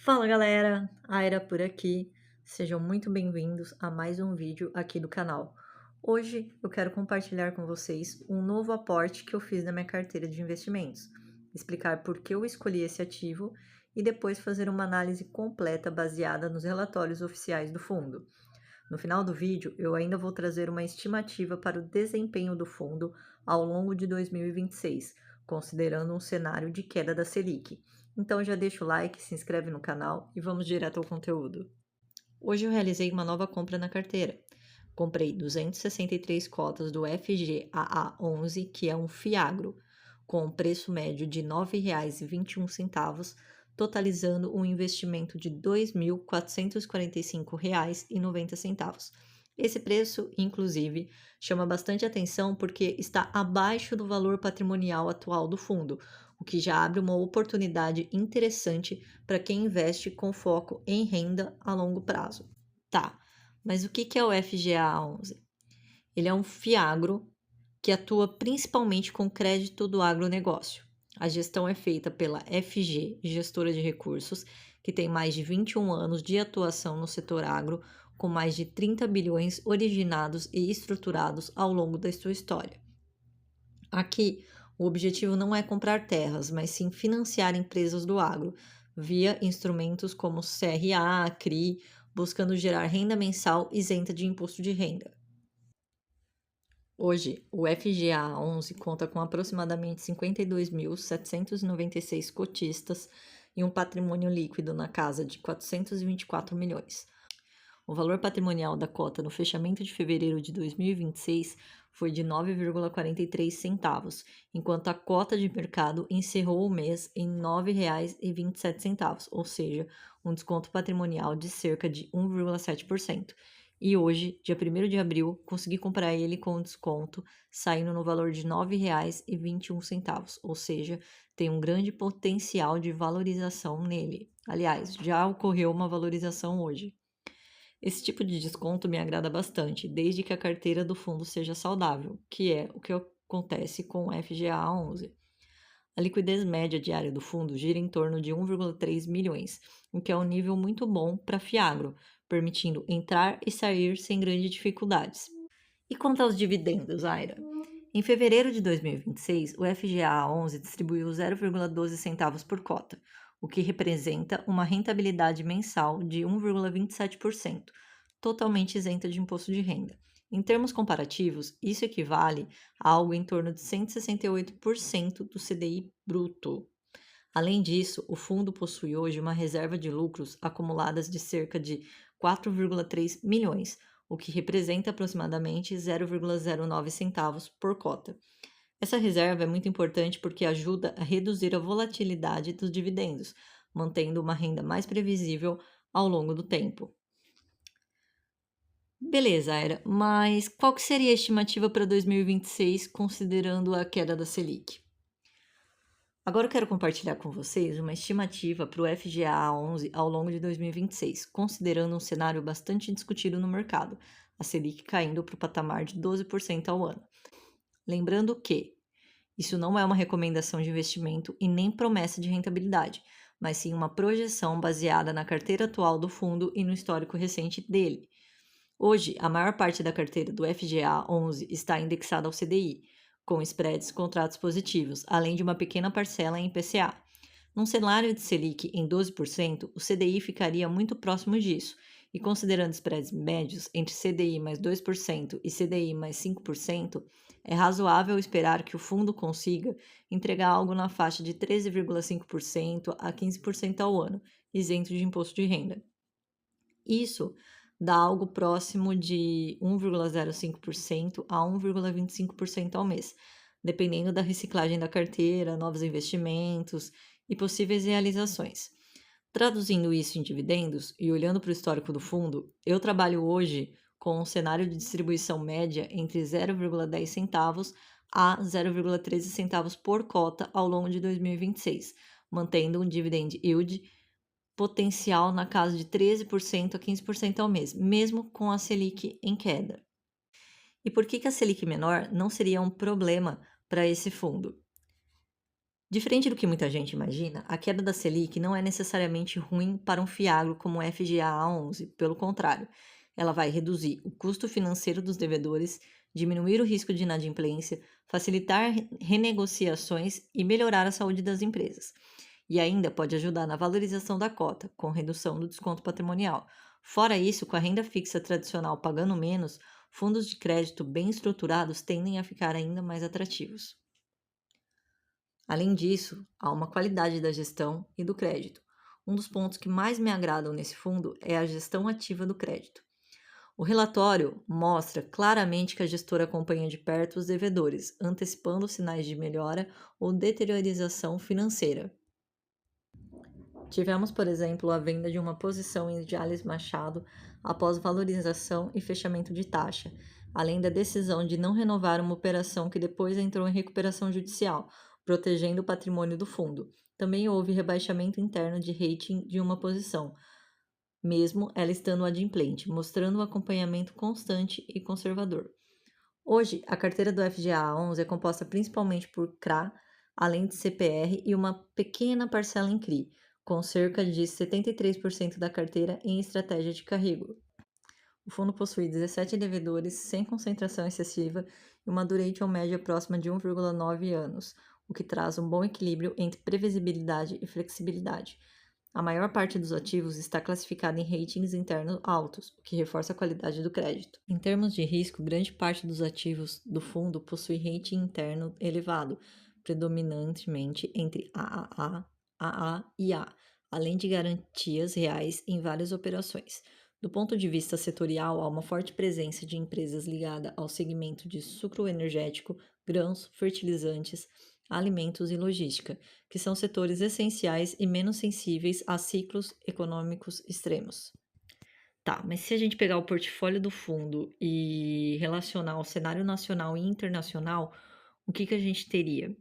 Fala galera, Aira por aqui. Sejam muito bem-vindos a mais um vídeo aqui do canal. Hoje eu quero compartilhar com vocês um novo aporte que eu fiz na minha carteira de investimentos, explicar por que eu escolhi esse ativo e depois fazer uma análise completa baseada nos relatórios oficiais do fundo. No final do vídeo, eu ainda vou trazer uma estimativa para o desempenho do fundo ao longo de 2026, considerando um cenário de queda da Selic. Então já deixa o like, se inscreve no canal e vamos direto ao conteúdo. Hoje eu realizei uma nova compra na carteira. Comprei 263 cotas do FGAA11, que é um Fiagro, com um preço médio de R$ 9,21, totalizando um investimento de R$ 2.445,90. Esse preço, inclusive, chama bastante atenção porque está abaixo do valor patrimonial atual do fundo, o que já abre uma oportunidade interessante para quem investe com foco em renda a longo prazo. Tá, mas o que é o FGA11? Ele é um fiagro que atua principalmente com crédito do agronegócio. A gestão é feita pela FG, gestora de recursos, que tem mais de 21 anos de atuação no setor agro, com mais de 30 bilhões originados e estruturados ao longo da sua história. Aqui, o objetivo não é comprar terras, mas sim financiar empresas do agro, via instrumentos como CRA, CRI, buscando gerar renda mensal isenta de imposto de renda. Hoje, o FGA11 conta com aproximadamente 52.796 cotistas e um patrimônio líquido na casa de 424 milhões. O valor patrimonial da cota no fechamento de fevereiro de 2026 foi de 9,43 centavos, enquanto a cota de mercado encerrou o mês em R$ 9,27, ou seja, um desconto patrimonial de cerca de 1,7%. E hoje, dia 1º de abril, consegui comprar ele com desconto, saindo no valor de R$ 9,21, ou seja, tem um grande potencial de valorização nele. Aliás, já ocorreu uma valorização hoje. Esse tipo de desconto me agrada bastante, desde que a carteira do fundo seja saudável, que é o que acontece com o FGA11. A liquidez média diária do fundo gira em torno de 1,3 milhões, o que é um nível muito bom para Fiagro, permitindo entrar e sair sem grandes dificuldades. E quanto aos dividendos, Aira? Em fevereiro de 2026, o FGA11 distribuiu 0,12 centavos por cota, o que representa uma rentabilidade mensal de 1,27%, totalmente isenta de imposto de renda. Em termos comparativos, isso equivale a algo em torno de 168% do CDI bruto. Além disso, o fundo possui hoje uma reserva de lucros acumuladas de cerca de 4,3 milhões, o que representa aproximadamente 0,09 centavos por cota. Essa reserva é muito importante porque ajuda a reduzir a volatilidade dos dividendos, mantendo uma renda mais previsível ao longo do tempo. Beleza, Aira, mas qual que seria a estimativa para 2026, considerando a queda da Selic? Agora eu quero compartilhar com vocês uma estimativa para o FGA11 ao longo de 2026, considerando um cenário bastante discutido no mercado, a Selic caindo para o patamar de 12% ao ano. Lembrando que isso não é uma recomendação de investimento e nem promessa de rentabilidade, mas sim uma projeção baseada na carteira atual do fundo e no histórico recente dele. Hoje, a maior parte da carteira do FGA11 está indexada ao CDI, com spreads contratos positivos, além de uma pequena parcela em IPCA. Num cenário de Selic em 12%, o CDI ficaria muito próximo disso, e considerando spreads médios entre CDI mais 2% e CDI mais 5%, é razoável esperar que o fundo consiga entregar algo na faixa de 13,5% a 15% ao ano, isento de imposto de renda. Isso dá algo próximo de 1,05% a 1,25% ao mês, dependendo da reciclagem da carteira, novos investimentos e possíveis realizações. Traduzindo isso em dividendos e olhando para o histórico do fundo, eu trabalho hoje com um cenário de distribuição média entre 0,10 centavos a 0,13 centavos por cota ao longo de 2026, mantendo um dividend yield potencial na casa de 13% a 15% ao mês, mesmo com a Selic em queda. E por que a Selic menor não seria um problema para esse fundo? Diferente do que muita gente imagina, a queda da Selic não é necessariamente ruim para um fiagro como o FGA11, pelo contrário, ela vai reduzir o custo financeiro dos devedores, diminuir o risco de inadimplência, facilitar renegociações e melhorar a saúde das empresas. E ainda pode ajudar na valorização da cota, com redução do desconto patrimonial. Fora isso, com a renda fixa tradicional pagando menos, fundos de crédito bem estruturados tendem a ficar ainda mais atrativos. Além disso, há uma qualidade da gestão e do crédito. Um dos pontos que mais me agradam nesse fundo é a gestão ativa do crédito. O relatório mostra claramente que a gestora acompanha de perto os devedores, antecipando sinais de melhora ou deteriorização financeira. Tivemos, por exemplo, a venda de uma posição em Jales Machado após valorização e fechamento de taxa, além da decisão de não renovar uma operação que depois entrou em recuperação judicial, protegendo o patrimônio do fundo. Também houve rebaixamento interno de rating de uma posição, mesmo ela estando adimplente, mostrando um acompanhamento constante e conservador. Hoje, a carteira do FGA11 é composta principalmente por CRA, além de CPR e uma pequena parcela em CRI, com cerca de 73% da carteira em estratégia de carrego. O fundo possui 17 devedores, sem concentração excessiva e uma duration média próxima de 1,9 anos, o que traz um bom equilíbrio entre previsibilidade e flexibilidade. A maior parte dos ativos está classificada em ratings internos altos, o que reforça a qualidade do crédito. Em termos de risco, grande parte dos ativos do fundo possui rating interno elevado, predominantemente entre AAA, AA e A, além de garantias reais em várias operações. Do ponto de vista setorial, há uma forte presença de empresas ligadas ao segmento de sucro energético, grãos, fertilizantes, alimentos e logística, que são setores essenciais e menos sensíveis a ciclos econômicos extremos. Tá, mas se a gente pegar o portfólio do fundo e relacionar ao cenário nacional e internacional, o que a gente teria?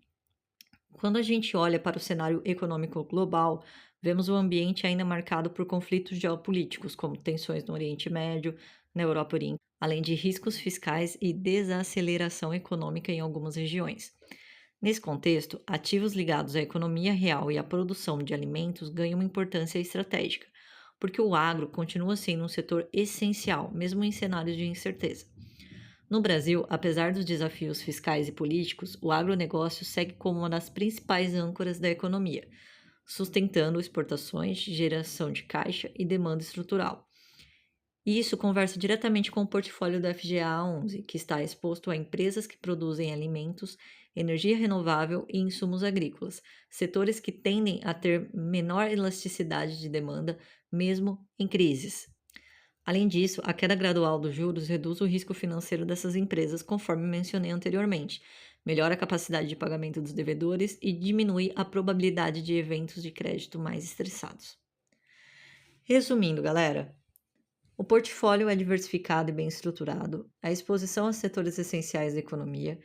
Quando a gente olha para o cenário econômico global, vemos o ambiente ainda marcado por conflitos geopolíticos, como tensões no Oriente Médio, na Europa Oriental, além de riscos fiscais e desaceleração econômica em algumas regiões. Nesse contexto, ativos ligados à economia real e à produção de alimentos ganham uma importância estratégica, porque o agro continua sendo um setor essencial, mesmo em cenários de incerteza. No Brasil, apesar dos desafios fiscais e políticos, o agronegócio segue como uma das principais âncoras da economia, sustentando exportações, geração de caixa e demanda estrutural. E isso conversa diretamente com o portfólio do FGA11, que está exposto a empresas que produzem alimentos, energia renovável e insumos agrícolas, setores que tendem a ter menor elasticidade de demanda, mesmo em crises. Além disso, a queda gradual dos juros reduz o risco financeiro dessas empresas, conforme mencionei anteriormente, melhora a capacidade de pagamento dos devedores e diminui a probabilidade de eventos de crédito mais estressados. Resumindo, galera, o portfólio é diversificado e bem estruturado, a exposição a setores essenciais da economia,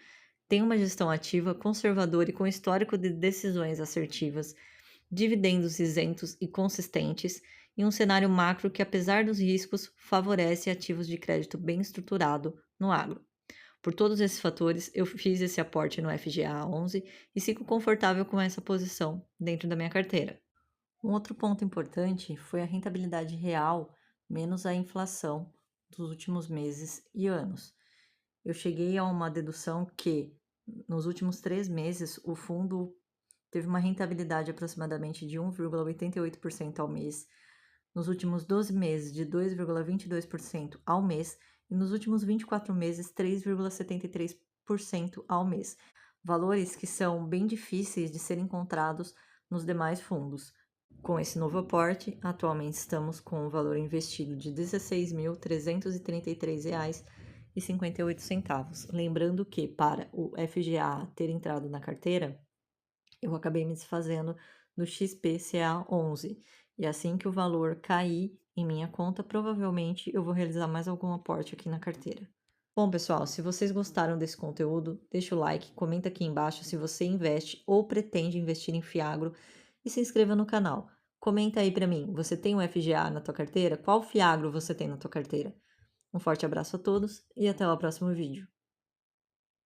tem uma gestão ativa, conservadora e com histórico de decisões assertivas, dividendos isentos e consistentes, e um cenário macro que, apesar dos riscos, favorece ativos de crédito bem estruturado no agro. Por todos esses fatores, eu fiz esse aporte no FGA11 e fico confortável com essa posição dentro da minha carteira. Um outro ponto importante foi a rentabilidade real menos a inflação dos últimos meses e anos. Eu cheguei a uma dedução que, nos últimos 3 meses, o fundo teve uma rentabilidade aproximadamente de 1,88% ao mês, nos últimos 12 meses de 2,22% ao mês e nos últimos 24 meses 3,73% ao mês. Valores que são bem difíceis de serem encontrados nos demais fundos. Com esse novo aporte, atualmente estamos com o valor investido de R$ 16.333,58. Lembrando que, para o FGA ter entrado na carteira, eu acabei me desfazendo do XPCA11. E assim que o valor cair em minha conta, provavelmente eu vou realizar mais algum aporte aqui na carteira. Bom, pessoal, se vocês gostaram desse conteúdo, deixa o like, comenta aqui embaixo se você investe ou pretende investir em Fiagro e se inscreva no canal. Comenta aí pra mim, você tem um FGA na tua carteira? Qual Fiagro você tem na tua carteira? Um forte abraço a todos e até o próximo vídeo.